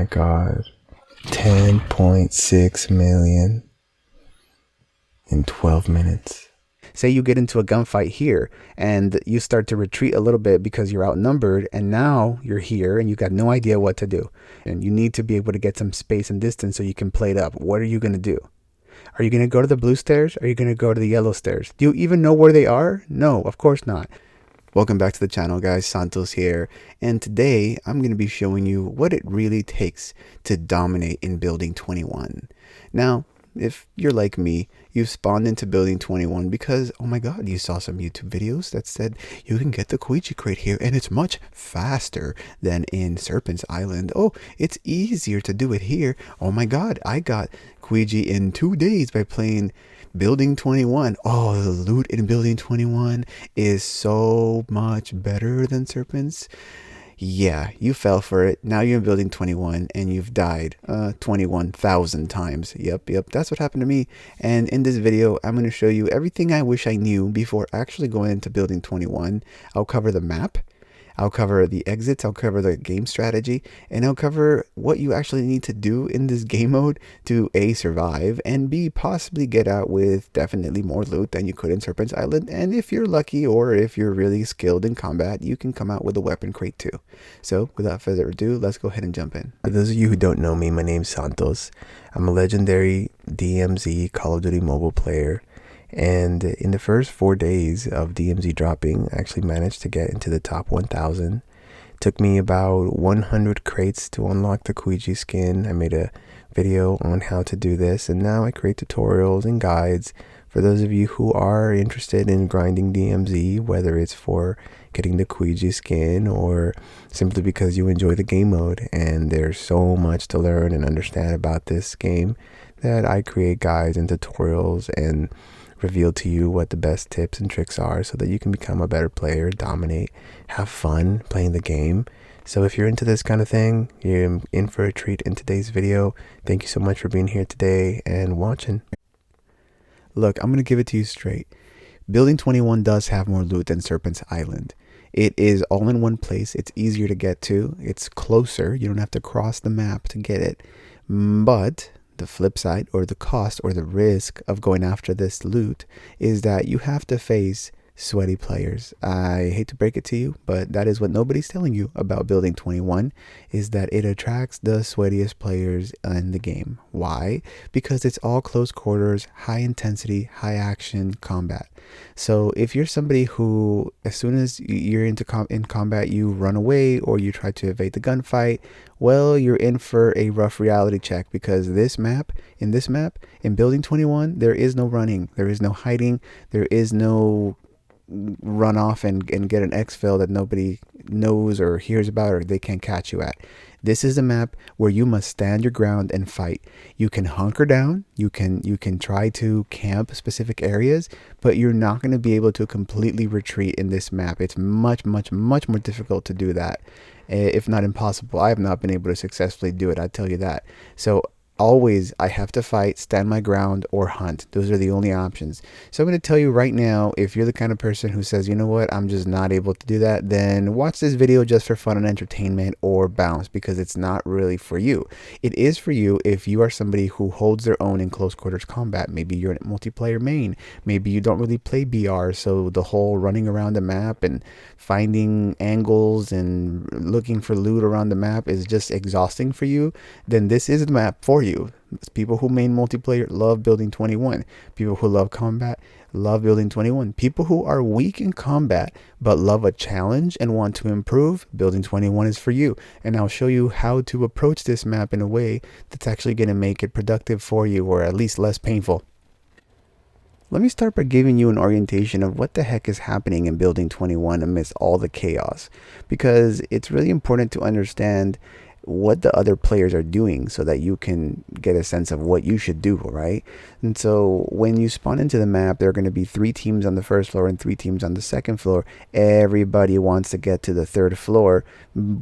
God. 10.6 million in 12 minutes. Say you get into a gunfight here and you start to retreat a little bit because you're outnumbered, and now you're here and you got no idea what to do. And you need to be able to get some space and distance so you can play it up. What are you going to do? Are you going to go to the blue stairs? Or are you going to go to the yellow stairs? Do you even know where they are? No, of course not. Welcome back to the channel, guys. Santos here, and today I'm going to be showing you what it really takes to dominate in Building 21. Now, if you're like me, you've spawned into Building 21 because, oh my god, you saw some YouTube videos that said you can get the Ouija crate here and it's much faster than in Serpent's Island. Oh, it's easier to do it here. Oh my god, I got Ouija in 2 days by playing Building 21. Oh, the loot in Building 21 is so much better than Serpent's. Yeah, you fell for it. Now you're in Building 21 and you've died 21,000 times. Yep, that's what happened to me. And in this video, I'm going to show you everything I wish I knew before actually going into Building 21. I'll cover the map, I'll cover the exits, I'll cover the game strategy, and I'll cover what you actually need to do in this game mode to A, survive, and B, possibly get out with definitely more loot than you could in Serpent's Island. And if you're lucky, or if you're really skilled in combat, you can come out with a weapon crate too. So without further ado, let's go ahead and jump in. For those of you who don't know me, my name's Santos. I'm a legendary DMZ Call of Duty mobile player. And in the first 4 days of DMZ dropping, I actually managed to get into the top 1,000. Took me about 100 crates to unlock the Ouija skin. I made a video on how to do this, and now I create tutorials and guides for those of you who are interested in grinding DMZ, whether it's for getting the Ouija skin or simply because you enjoy the game mode. And there's so much to learn and understand about this game that I create guides and tutorials and reveal to you what the best tips and tricks are so that you can become a better player, dominate, have fun playing the game. So if you're into this kind of thing, you're in for a treat in today's video. Thank you so much for being here today and watching. Look, I'm going to give it to you straight. Building 21 does have more loot than Serpent's Island. It is all in one place. It's easier to get to. It's closer. You don't have to cross the map to get it. But the flip side, or the cost or the risk of going after this loot, is that you have to face sweaty players. I hate to break it to you, but that is what nobody's telling you about Building 21, is that it attracts the sweatiest players in the game. Why? Because it's all close quarters, high intensity, high action combat. So if you're somebody who, as soon as you're in combat, you run away or you try to evade the gunfight, well, you're in for a rough reality check, because in this map, in Building 21, there is no running, there is no hiding, there is no run off and get an exfil that nobody knows or hears about or they can't catch you at. This is a map where you must stand your ground and fight. You can hunker down, you can try to camp specific areas, but you're not going to be able to completely retreat in this map. It's much more difficult to do that, if not impossible. I have not been able to successfully do it, I tell you that. So always I have to fight, stand my ground, or hunt. Those are the only options. So I'm going to tell you right now, if you're the kind of person who says, you know what, I'm just not able to do that, then watch this video just for fun and entertainment, or bounce, because it's not really for you. It is for you if you are somebody who holds their own in close quarters combat. Maybe you're a multiplayer main. Maybe you don't really play BR, so the whole running around the map and finding angles and looking for loot around the map is just exhausting for you. Then this is the map for you. People who main multiplayer love Building 21. People who love combat love Building 21. People who are weak in combat but love a challenge and want to improve, Building 21 is for you. And I'll show you how to approach this map in a way that's actually going to make it productive for you, or at least less painful. Let me start by giving you an orientation of what the heck is happening in Building 21 amidst all the chaos, because it's really important to understand what the other players are doing so that you can get a sense of what you should do, right? And so when you spawn into the map, there are going to be 3 teams on the first floor and 3 teams on the second floor. Everybody wants to get to the 3rd floor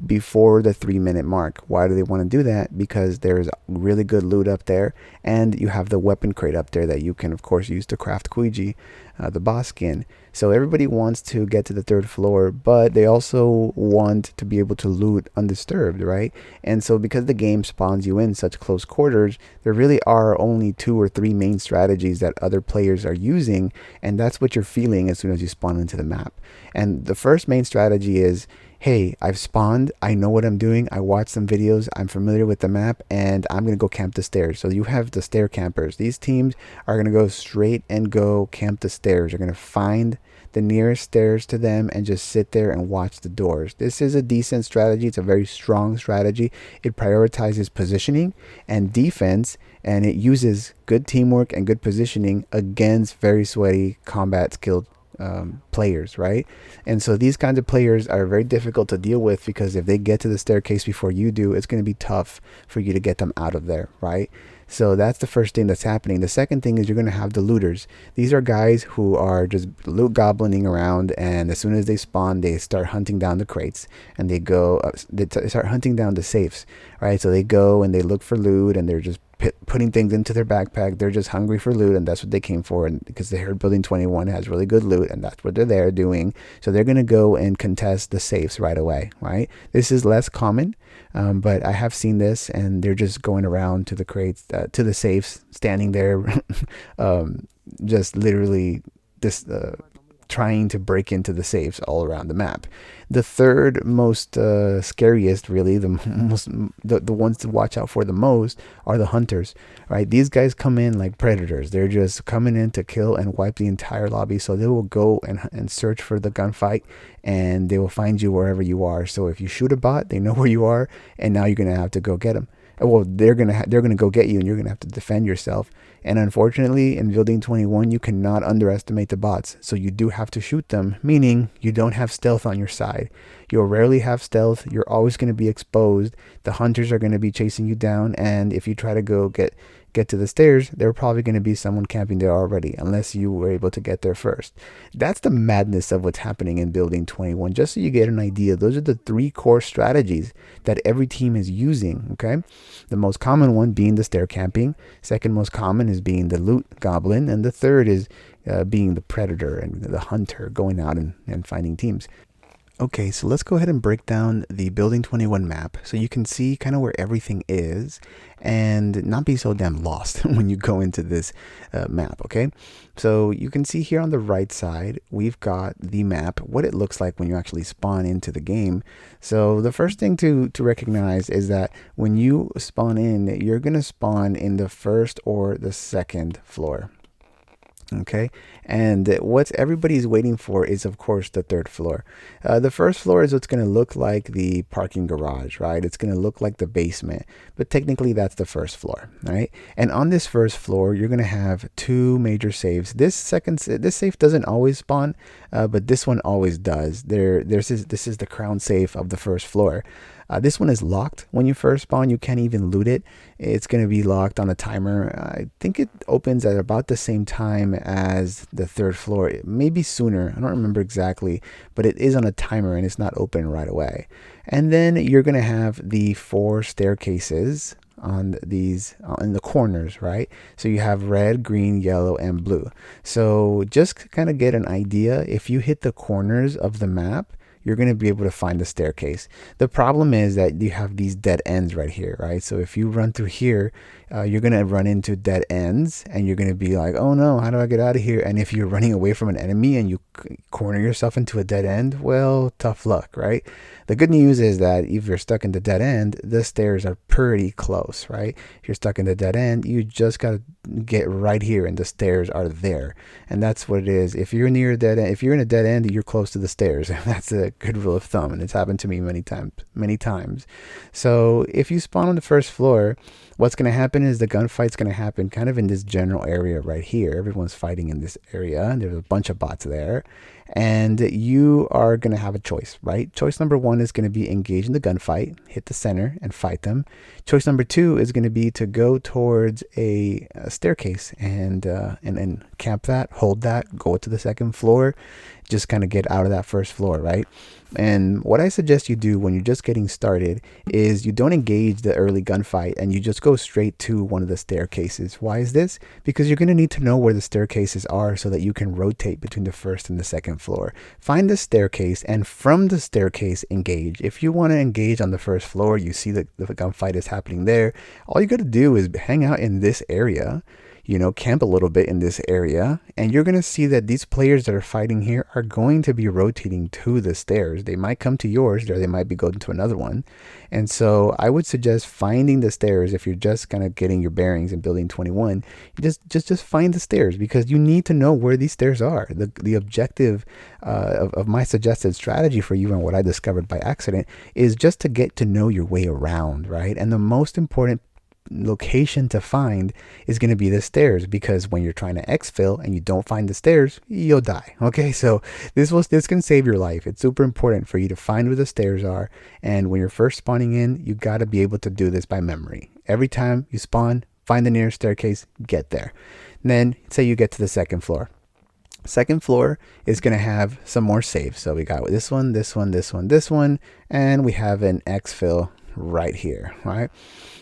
before the 3-minute mark. Why do they want to do that? Because there's really good loot up there, and you have the weapon crate up there that you can of course use to craft Ouija, the boss skin. So everybody wants to get to the third floor, but they also want to be able to loot undisturbed, right? And so because the game spawns you in such close quarters, there really are only 2 or 3 main strategies that other players are using, and that's what you're feeling as soon as you spawn into the map. And the first main strategy is, hey, I've spawned, I know what I'm doing, I watched some videos, I'm familiar with the map, and I'm going to go camp the stairs. So you have the stair campers. These teams are going to go straight and go camp the stairs. They're going to find the nearest stairs to them and just sit there and watch the doors. This is a decent strategy. It's a very strong strategy. It prioritizes positioning and defense, and it uses good teamwork and good positioning against very sweaty combat skilled players, right? And so these kinds of players are very difficult to deal with, because if they get to the staircase before you do, it's going to be tough for you to get them out of there, right? So that's the first thing that's happening. The second thing is you're going to have the looters. These are guys who are just loot goblining around, and as soon as they spawn, they start hunting down the crates, and they go, they start hunting down the safes, right? So they go and they look for loot, and they're just putting things into their backpack. They're just hungry for loot, and that's what they came for, and because they heard building 21 has really good loot, and that's what they're there doing. So they're going to go and contest the safes right away, right? This is less common, but I have seen this, and they're just going around to the crates, to the safes, standing there, just literally this trying to break into the safes all around the map. The third most scariest, really, the ones to watch out for the most are the hunters, right? These guys come in like predators. They're just coming in to kill and wipe the entire lobby. So they will go and search for the gunfight, and they will find you wherever you are. So if you shoot a bot, they know where you are, and now you're gonna have to go get them. Well, they're gonna go get you, and you're gonna have to defend yourself. And unfortunately, in building 21, you cannot underestimate the bots. So you do have to shoot them, meaning you don't have stealth on your side. You'll rarely have stealth. You're always going to be exposed. The hunters are going to be chasing you down, and if you try to go get to the stairs, there's probably going to be someone camping there already, unless you were able to get there first. That's the madness of what's happening in building 21. Just so you get an idea, those are the 3 core strategies that every team is using, okay? The most common one being the stair camping. Second most common is being the loot goblin, and the third is being the predator and the hunter, going out and finding teams. Okay, so let's go ahead and break down the Building 21 map so you can see kind of where everything is and not be so damn lost when you go into this map, okay? So you can see here on the right side, we've got the map, what it looks like when you actually spawn into the game. So the first thing to recognize is that when you spawn in, you're going to spawn in the first or the second floor. Okay, and what everybody's waiting for is, of course, the third floor. The first floor is what's going to look like the parking garage, right? It's going to look like the basement, but technically that's the first floor, right? And on this first floor, you're going to have 2 major safes. This safe doesn't always spawn, but this one always does. This is the crown safe of the first floor. This one is locked when you first spawn. You can't even loot it. It's going to be locked on a timer. I think it opens at about the same time as the third floor, maybe sooner. I don't remember exactly, but it is on a timer and it's not open right away. And then you're going to have the 4 staircases on these in the corners, right? So you have red, green, yellow, and blue. So just kind of get an idea, if you hit the corners of the map, you're going to be able to find the staircase. The problem is that you have these dead ends right here, right? So if you run through here, you're going to run into dead ends, and you're going to be like, oh no, how do I get out of here? And if you're running away from an enemy and you corner yourself into a dead end, well, tough luck, right? The good news is that if you're stuck in the dead end, the stairs are pretty close, right? If you're stuck in the dead end, you just got to get right here and the stairs are there. And that's what it is. If you're near a dead end, if you're in a dead end, you're close to the stairs. That's a good rule of thumb, and it's happened to me many times. So if you spawn on the first floor, what's going to happen is the gunfight's going to happen kind of in this general area right here. Everyone's fighting in this area, and there's a bunch of bots there. And you are going to have a choice, right? Choice number 1 is going to be engage in the gunfight, hit the center and fight them. Choice number 2 is going to be to go towards a staircase and camp that, hold that, go to the second floor, just kind of get out of that first floor, right? And what I suggest you do when you're just getting started is you don't engage the early gunfight and you just go straight to one of the staircases. Why is this? Because you're going to need to know where the staircases are so that you can rotate between the first and the second second floor. Find the staircase, and from the staircase, engage. If you want to engage on the first floor, you see that the gunfight is happening there. All you got to do is hang out in this area, camp a little bit in this area, and you're going to see that these players that are fighting here are going to be rotating to the stairs. They might come to yours, or they might be going to another one. And so I would suggest finding the stairs if you're just kind of getting your bearings in building 21. Just find the stairs, because you need to know where these stairs are. The objective of my suggested strategy for you, and what I discovered by accident, is just to get to know your way around, right? And the most important location to find is going to be the stairs, because when you're trying to exfil and you don't find the stairs, you'll die. Okay, so this can save your life. It's super important for you to find where the stairs are, and when you're first spawning in, you got to be able to do this by memory. Every time you spawn, find the nearest staircase, get there. And then say you get to the second floor. Second floor is going to have some more saves. So we got this one, this one, this one, this one, and we have an exfil right here, right?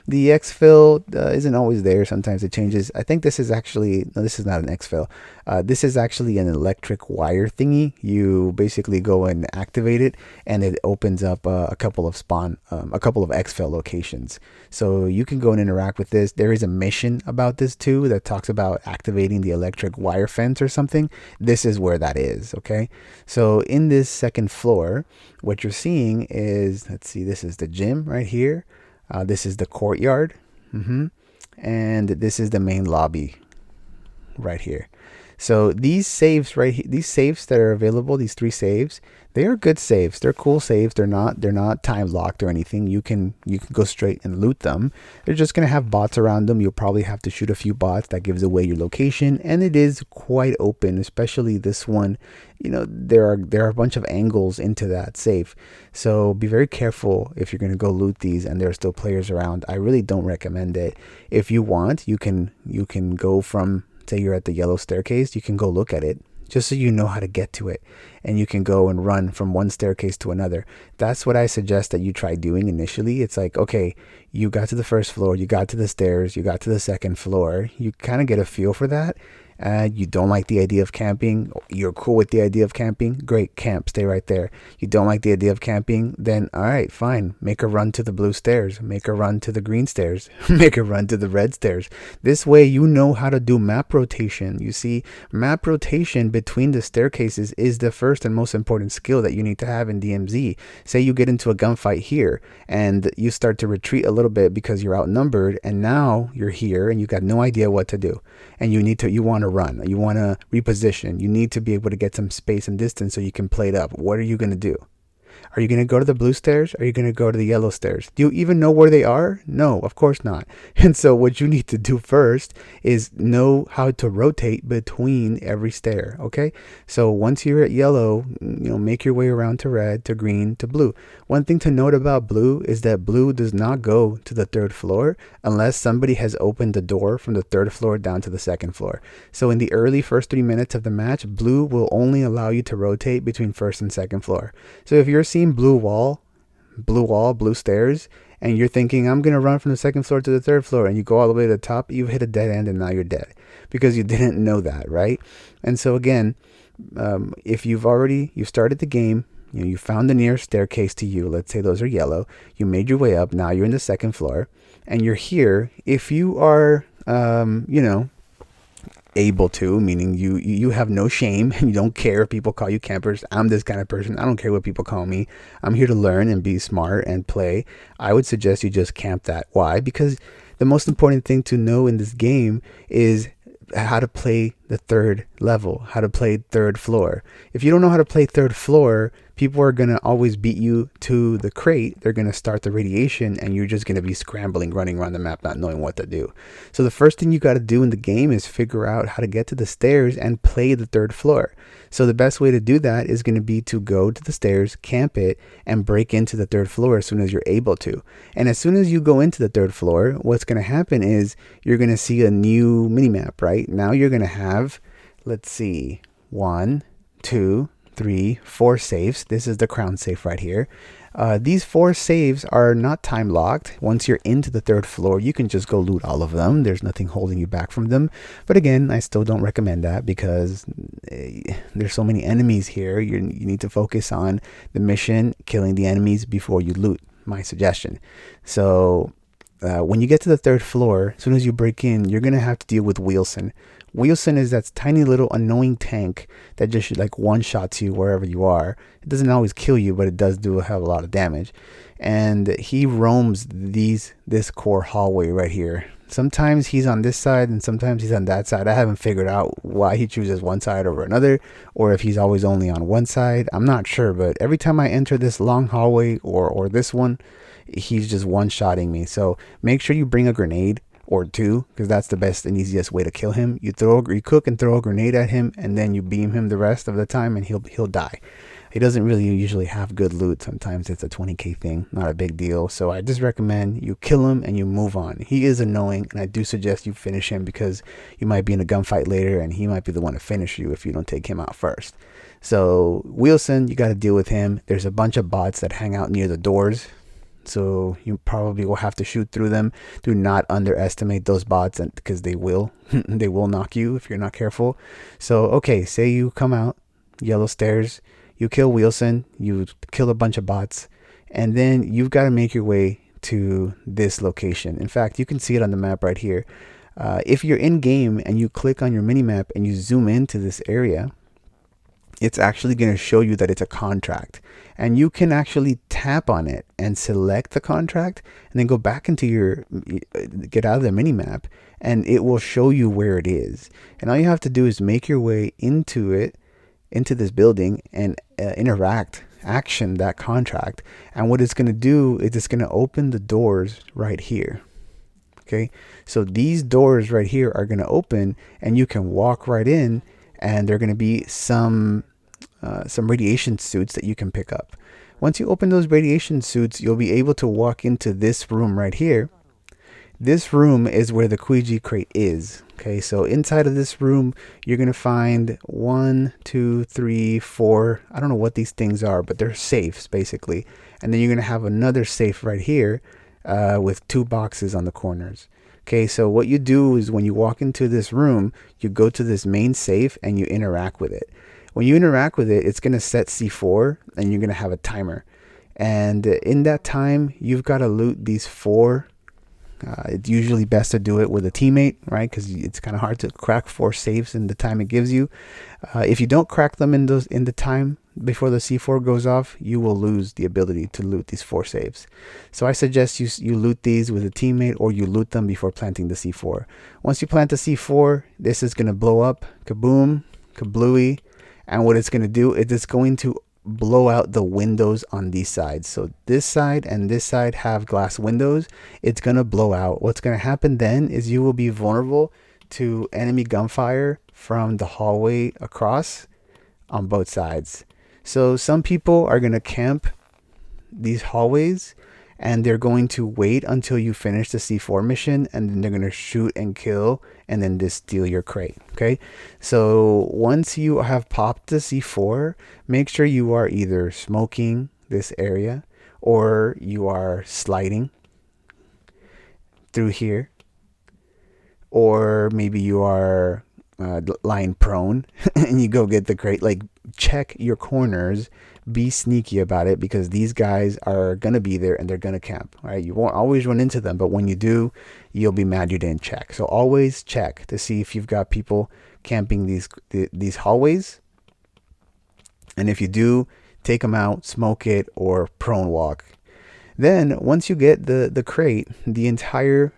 The exfil isn't always there. Sometimes it changes. I think this is actually, no, this is not an exfil. This is actually an electric wire thingy. You basically go and activate it, and it opens up a couple of exfil locations. So you can go and interact with this. There is a mission about this too that talks about activating the electric wire fence or something. This is where that is, okay? So in this second floor, what you're seeing is, let's see, this is the gym right here. This is the courtyard, and this is the main lobby right here. So these saves these saves that are available, these 3 saves, they are good saves. They're cool saves. They're not time locked or anything. You can go straight and loot them. They're just gonna have bots around them. You'll probably have to shoot a few bots. That gives away your location, and it is quite open, especially this one. There are a bunch of angles into that safe, so be very careful if you're gonna go loot these and there are still players around. I really don't recommend it. If you want, you can go from, say you're at the yellow staircase, you can go look at it, just so you know how to get to it, and you can go and run from one staircase to another. That's what I suggest that you try doing initially. It's like, okay, you got to the first floor, you got to the stairs, you got to the second floor, you kind of get a feel for that. You don't like the idea of camping, you're cool with the idea of camping, great, camp, stay right there. You don't like the idea of camping, then all right, fine, make a run to the blue stairs, make a run to the green stairs, make a run to the red stairs. This way you know how to do map rotation. You see, map rotation between the staircases is the first and most important skill that you need to have in DMZ. Say you get into a gunfight here and you start to retreat a little bit because you're outnumbered, and now you're here and you got no idea what to do, and you want to run, you want to reposition, you need to be able to get some space and distance so you can play it up. What are you going to do? Are you going to go to the blue stairs? Are you going to go to the yellow stairs? Do you even know where they are? No, of course not. And so what you need to do first is know how to rotate between every stair, okay? So once you're at yellow, make your way around to red, to green, to blue. One thing to note about blue is that blue does not go to the 3rd floor unless somebody has opened the door from the 3rd floor down to the 2nd floor. So in the early first 3 minutes of the match, blue will only allow you to rotate between 1st and 2nd floor. So if you're seeing blue wall, blue stairs, and you're thinking, I'm going to run from the 2nd floor to the 3rd floor, and you go all the way to the top, you've hit a dead end, and now you're dead because you didn't know that, right? And so again, if you've started the game, you found the nearest staircase to you, let's say those are yellow, you made your way up, now you're in the 2nd floor, and you're here. If you are, able to, meaning you have no shame and you don't care if people call you campers. I'm this kind of person. I don't care what people call me. I'm here to learn and be smart and play. I would suggest you just camp that. Why? Because the most important thing to know in this game is how to play the 3rd level, how to play 3rd floor. If you don't know how to play 3rd floor, people are going to always beat you to the crate. They're going to start the radiation, and you're just going to be scrambling, running around the map, not knowing what to do. So the first thing you got to do in the game is figure out how to get to the stairs and play the 3rd floor. So the best way to do that is going to be to go to the stairs, camp it, and break into the 3rd floor as soon as you're able to. And as soon as you go into the 3rd floor, what's going to happen is you're going to see a new minimap, right? Now you're going to have, let's see, 1, 2, 3, 4 safes. This is the crown safe right here. These 4 saves are not time locked. Once you're into the 3rd floor, you can just go loot all of them. There's nothing holding you back from them. But again, I still don't recommend that because there's so many enemies here. You need to focus on the mission, killing the enemies before you loot. My suggestion. So when you get to the 3rd floor, as soon as you break in, you're going to have to deal with Wilson. Wilson is that tiny little annoying tank that just like one-shots you wherever you are. It doesn't always kill you, but it does do a hell of a lot of damage. And he roams this core hallway right here. Sometimes he's on this side and sometimes he's on that side. I haven't figured out why he chooses one side over another, or if he's always only on one side. I'm not sure, but every time I enter this long hallway or this one, he's just one-shotting me. So make sure you bring a grenade or 2, because that's the best and easiest way to kill him. You cook and throw a grenade at him, and then you beam him the rest of the time, and he'll die. He doesn't really usually have good loot. Sometimes it's a 20k thing, not a big deal. So I just recommend you kill him and you move on. He is annoying, and I do suggest you finish him because you might be in a gunfight later, and he might be the one to finish you if you don't take him out first. So Wilson, you got to deal with him. There's a bunch of bots that hang out near the doors, so you probably will have to shoot through them. Do not underestimate those bots, because they will they will knock you if you're not careful. So okay, say you come out yellow stairs, you kill Wilson, you kill a bunch of bots, and then you've got to make your way to this location. In fact, you can see it on the map right here. If you're in game and you click on your mini map and you zoom into this area, it's actually going to show you that it's a contract, and you can actually tap on it and select the contract and then go back into get out of the mini map, and it will show you where it is. And all you have to do is make your way into this building and action that contract. And what it's going to do is it's going to open the doors right here. Okay, so these doors right here are going to open, and you can walk right in, and there are going to be some radiation suits that you can pick up. Once you open those radiation suits, you'll be able to walk into this room right here. This room is where the Ouija crate is. Okay, so inside of this room, you're going to find 1, 2, 3, 4. I don't know what these things are, but they're safes basically. And then you're going to have another safe right here with 2 boxes on the corners. Okay, so what you do is when you walk into this room, you go to this main safe and you interact with it. When you interact with it, it's going to set C4, and you're going to have a timer. And in that time, you've got to loot these 4. It's usually best to do it with a teammate, right? Because it's kind of hard to crack 4 safes in the time it gives you. If you don't crack them in the time before the C4 goes off, you will lose the ability to loot these 4 saves. So I suggest you loot these with a teammate, or you loot them before planting the C4. Once you plant the C4, this is going to blow up, kaboom, kablooey. And what it's going to do is it's going to blow out the windows on these sides. So this side and this side have glass windows. It's going to blow out. What's going to happen then is you will be vulnerable to enemy gunfire from the hallway across on both sides. So some people are going to camp these hallways, and they're going to wait until you finish the C4 mission, and then they're going to shoot and kill and then just steal your crate. Okay, so once you have popped the C4, make sure you are either smoking this area or you are sliding through here, or maybe you are lying prone and you go get the crate. Like, check your corners, be sneaky about it, because these guys are gonna be there and they're gonna camp. Right, you won't always run into them, but when you do, you'll be mad you didn't check. So always check to see if you've got people camping these hallways, and if you do, take them out, smoke it, or prone walk. Then once you get the crate, the entire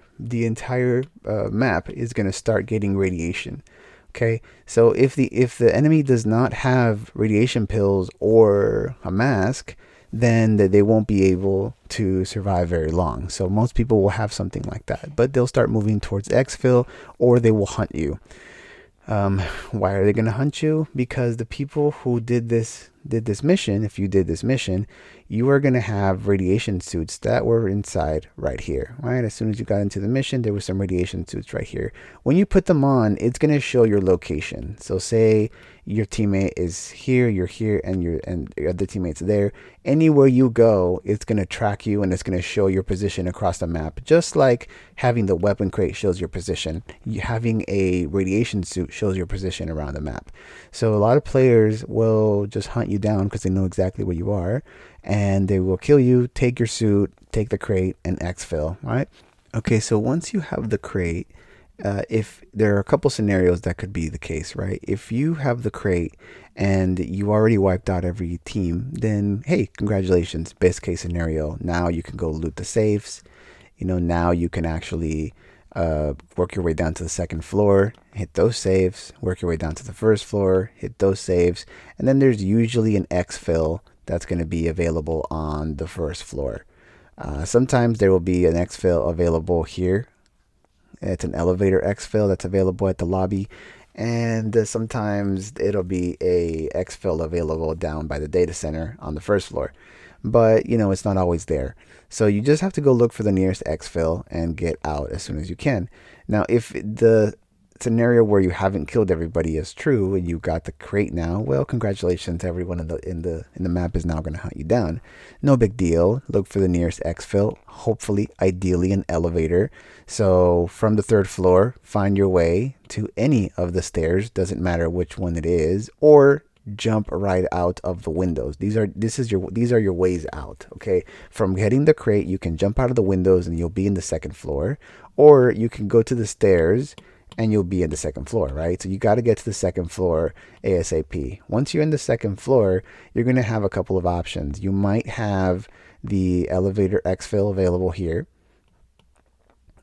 map is gonna start getting radiation. Okay, so if the enemy does not have radiation pills or a mask, then they won't be able to survive very long. So most people will have something like that, but they'll start moving towards exfil, or they will hunt you. Why are they going to hunt you? Because the people who did this mission, if you did this mission, you are going to have radiation suits that were inside right here, right? As soon as you got into the mission, there were some radiation suits right here. When you put them on, it's going to show your location. So say your teammate is here, you're here, and your other teammate's there. Anywhere you go, it's going to track you and it's going to show your position across the map. Just like having the weapon crate shows your position, having a radiation suit shows your position around the map. So a lot of players will just hunt you down because they know exactly where you are, and they will kill you, take your suit, take the crate, and exfil, right? Okay, so once you have the crate, if there are a couple scenarios that could be the case, right? If you have the crate and you already wiped out every team, then hey, congratulations, best case scenario. Now you can go loot the safes. Now you can actually work your way down to the second floor, hit those saves, work your way down to the first floor, hit those saves, and then there's usually an exfil that's going to be available on the first floor. Sometimes there will be an exfil available here. It's an elevator exfil that's available at the lobby, and sometimes it'll be a exfil available down by the data center on the first floor. But it's not always there. So you just have to go look for the nearest exfil and get out as soon as you can. Now, if the scenario where you haven't killed everybody is true and you got the crate now, well, congratulations, everyone in the map is now going to hunt you down. No big deal. Look for the nearest exfil, hopefully, ideally an elevator. So from the third floor, find your way to any of the stairs, doesn't matter which one it is, or jump right out of the windows. These are your ways out. Okay, from getting the crate, you can jump out of the windows and you'll be in the second floor, or you can go to the stairs and you'll be in the second floor, right? So you got to get to the second floor ASAP. Once you're in the second floor, you're going to have a couple of options. You might have the elevator exfil available here.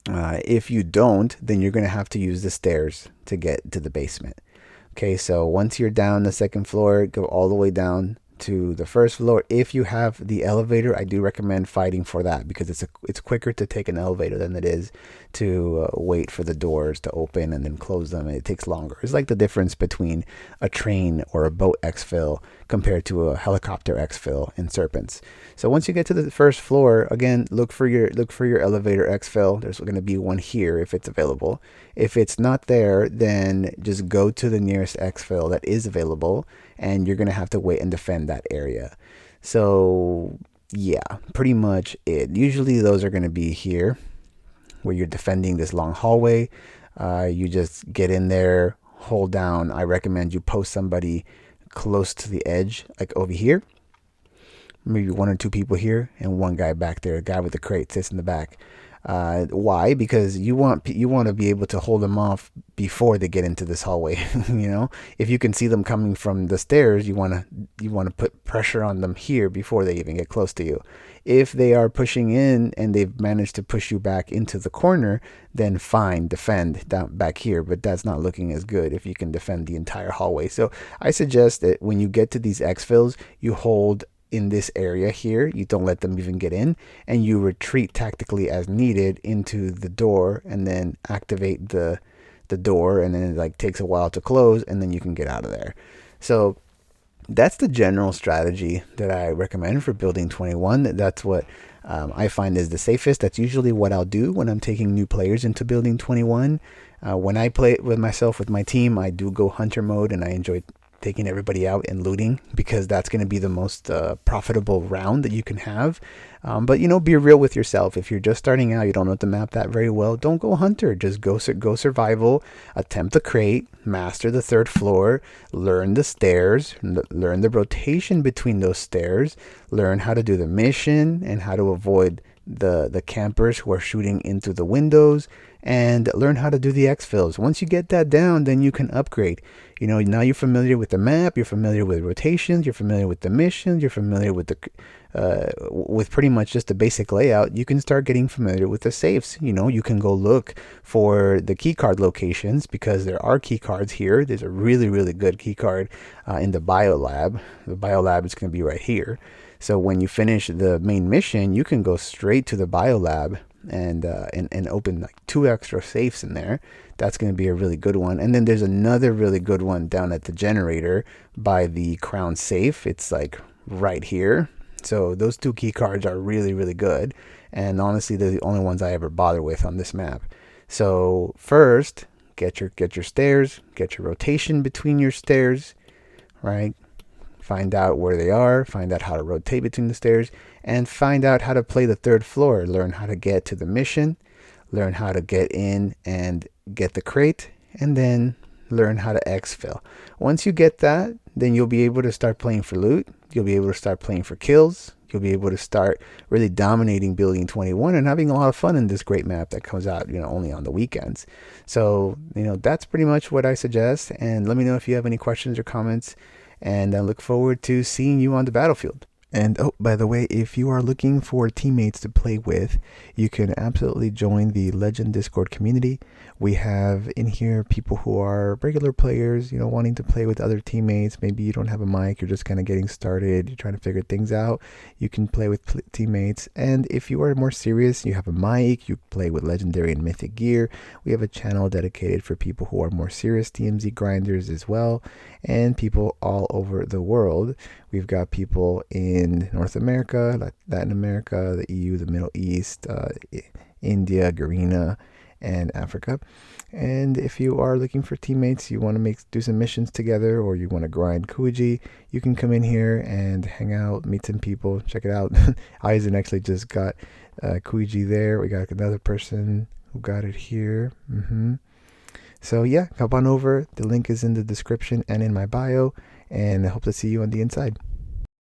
If you don't, then you're going to have to use the stairs to get to the basement. Okay, so once you're down the second floor, go all the way down to the first floor. If you have the elevator, I do recommend fighting for that because it's quicker to take an elevator than it is to wait for the doors to open and then close them. It takes longer. It's like the difference between a train or a boat exfil compared to a helicopter exfil in Serpents. So once you get to the first floor, again, look for your elevator exfil. There's going to be one here if it's available. If it's not there, then just go to the nearest exfil that is available, and you're going to have to wait and defend that area. So yeah, pretty much it. Usually those are going to be here where you're defending this long hallway. You just get in there, hold down. I recommend you post somebody close to the edge, like over here. Maybe one or two people here and one guy back there. A guy with the crate sits in the back. Why? Because you want to be able to hold them off before they get into this hallway. If you can see them coming from the stairs, you want to put pressure on them here before they even get close to you. If they are pushing in and they've managed to push you back into the corner, then fine, defend down back here. But that's not looking as good if you can defend the entire hallway. So I suggest that when you get to these exfils, you hold in this area here, you don't let them even get in, and you retreat tactically as needed into the door and then activate the door, and then it takes a while to close, and then you can get out of there. So that's the general strategy that I recommend for building 21. That's what I find is the safest. That's usually what I'll do when I'm taking new players into building 21. When I play it with myself, with my team, I do go hunter mode, and I enjoy taking everybody out and looting because that's going to be the most profitable round that you can have. But be real with yourself. If you're just starting out, you don't know the map that very well, don't go hunter. Just go survival, attempt the crate, master the third floor, learn the stairs, learn the rotation between those stairs, learn how to do the mission and how to avoid the campers who are shooting into the windows, and learn how to do the exfils. Once you get that down, then you can upgrade. Now you're familiar with the map, you're familiar with rotations, you're familiar with the missions, you're familiar with with pretty much just the basic layout. You can start getting familiar with the safes. You can go look for the keycard locations because there are keycards here. There's a really, really good keycard in the biolab. The biolab is going to be right here. So when you finish the main mission, you can go straight to the biolab and open 2 extra safes in there. That's going to be a really good one. And then there's another really good one down at the generator by the crown safe. It's right here. So those 2 key cards are really, really good. And honestly, they're the only ones I ever bother with on this map. So first, get your stairs, get your rotation between your stairs, right? Find out where they are, find out how to rotate between the stairs, and find out how to play the 3rd floor. Learn how to get to the mission, learn how to get in and get the crate, and then learn how to exfil. Once you get that, then you'll be able to start playing for loot. You'll be able to start playing for kills. You'll be able to start really dominating Building 21 and having a lot of fun in this great map that comes out, only on the weekends. So, that's pretty much what I suggest. And let me know if you have any questions or comments. And I look forward to seeing you on the battlefield. And oh, by the way, if you are looking for teammates to play with, you can absolutely join the Legend Discord community. We have in here people who are regular players, wanting to play with other teammates. Maybe you don't have a mic, you're just kind of getting started, you're trying to figure things out. You can play with teammates. And if you are more serious, you have a mic, you play with legendary and mythic gear. We have a channel dedicated for people who are more serious DMZ grinders as well, and people all over the world. We've got people in North America, Latin America, the EU, the Middle East, India, Garena, and Africa. And if you are looking for teammates, you want to do some missions together, or you want to grind Kuji, you can come in here and hang out, meet some people, check it out. Aizen actually just got Kuji there. We got another person who got it here. So yeah, hop on over. The link is in the description and in my bio, and I hope to see you on the inside.